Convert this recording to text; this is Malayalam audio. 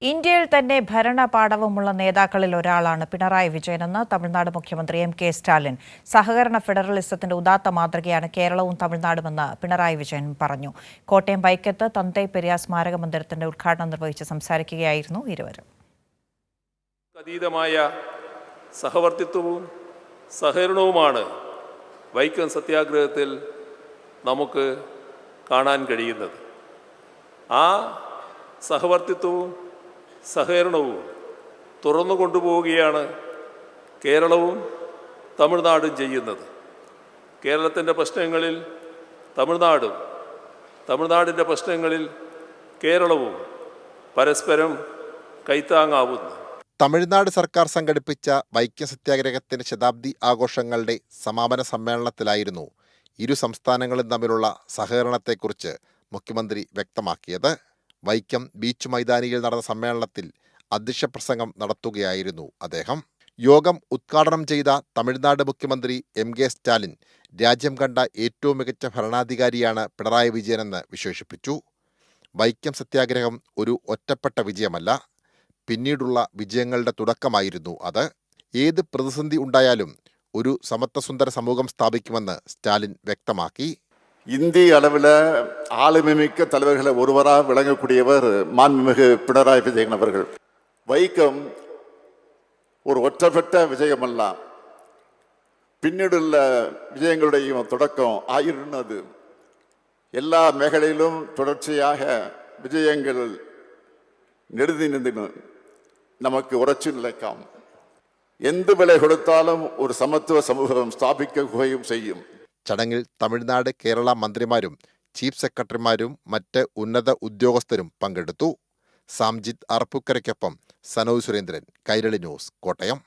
ഇന്ത്യയിൽ തന്നെ ഭരണപാടവമുള്ള നേതാക്കളിൽ ഒരാളാണ് പിണറായി വിജയനെന്ന് തമിഴ്നാട് മുഖ്യമന്ത്രി എം.കെ. സ്റ്റാലിൻ. സഹകരണ ഫെഡറലിസത്തിന്റെ ഉദാത്ത മാതൃകയാണ് കേരളവും തമിഴ്നാടുമെന്ന് പിണറായി വിജയൻ പറഞ്ഞു. കോട്ടയം വൈക്കത്ത് തന്തൈ പെരിയാർ സ്മാരക മന്ദിരത്തിന്റെ ഉദ്ഘാടനം നിർവഹിച്ച് സംസാരിക്കുകയായിരുന്നു ഇരുവരും. അതീതമായ സഹവർത്തിത്വവും സഹകരണവുമാണ് വൈക്കം സത്യാഗ്രഹത്തിൽ നമുക്ക് കാണാൻ കഴിയുന്നത്. ആ സഹവർത്തിത്വവും സഹകരണവും തുറന്നു കൊണ്ടുപോവുകയാണ് കേരളവും തമിഴ്നാടും ചെയ്യുന്നത്. കേരളത്തിൻ്റെ പ്രശ്നങ്ങളിൽ തമിഴ്നാടും, തമിഴ്നാടിൻ്റെ പ്രശ്നങ്ങളിൽ കേരളവും പരസ്പരം കൈത്താങ്ങാവുന്നു. തമിഴ്നാട് സർക്കാർ സംഘടിപ്പിച്ച വൈക്കം സത്യാഗ്രഹത്തിന്റെ ശതാബ്ദി ആഘോഷങ്ങളുടെ സമാപന സമ്മേളനത്തിലായിരുന്നു ഇരു സംസ്ഥാനങ്ങളും തമ്മിലുള്ള സഹകരണത്തെക്കുറിച്ച് മുഖ്യമന്ത്രി വ്യക്തമാക്കിയത്. വൈക്കം ബീച്ച് മൈതാനിയിൽ നടന്ന സമ്മേളനത്തിൽ അധ്യക്ഷ പ്രസംഗം നടത്തുകയായിരുന്നു അദ്ദേഹം. യോഗം ഉദ്ഘാടനം ചെയ്ത തമിഴ്നാട് മുഖ്യമന്ത്രി എം.കെ. സ്റ്റാലിൻ രാജ്യം കണ്ട ഏറ്റവും മികച്ച ഭരണാധികാരിയാണ് പിണറായി വിജയനെന്ന് വിശേഷിപ്പിച്ചു. വൈക്കം സത്യാഗ്രഹം ഒരു ഒറ്റപ്പെട്ട വിജയമല്ല, പിന്നീടുള്ള വിജയങ്ങളുടെ തുടക്കമായിരുന്നു അത്. ഏത് പ്രതിസന്ധി ഉണ്ടായാലും ഒരു സമത്വസുന്ദര സമൂഹം സ്ഥാപിക്കുമെന്ന് ஸ்டாலின் വ്യക്തമാക്കി. இந்திய அளவில் ஆளுமைமிக்க தலைவர்களை ஒருவராக விளங்கக்கூடியவர் மாண்புமிகு பினராயி விஜயன் அவர்கள். வைக்கம் ஒரு ஒற்றப்பட்ட விஜயமல்ல, பின்னீடுள்ள விஜயங்களுடைய தொடக்கம் ஆயிருந்தது. எல்லா மேഖലയിലും தொடர்ச்சியாக விஜயங்கள் நெடுதி நின்று நமக்கு உറച്ചു நிலைക്കാം. എന്ത് വില കൊടുത്താലും ഒരു സമത്വ സമൂഹം സ്ഥാപിക്കുകയും ചെയ്യും. ചടങ്ങിൽ തമിഴ്നാട് കേരള മന്ത്രിമാരും ചീഫ് സെക്രട്ടറിമാരും മറ്റ് ഉന്നത ഉദ്യോഗസ്ഥരും പങ്കെടുത്തു. സാംജിത് അറപ്പുക്കരയ്ക്കൊപ്പം സനോജ് സുരേന്ദ്രൻ, കൈരളി ന്യൂസ്, കോട്ടയം.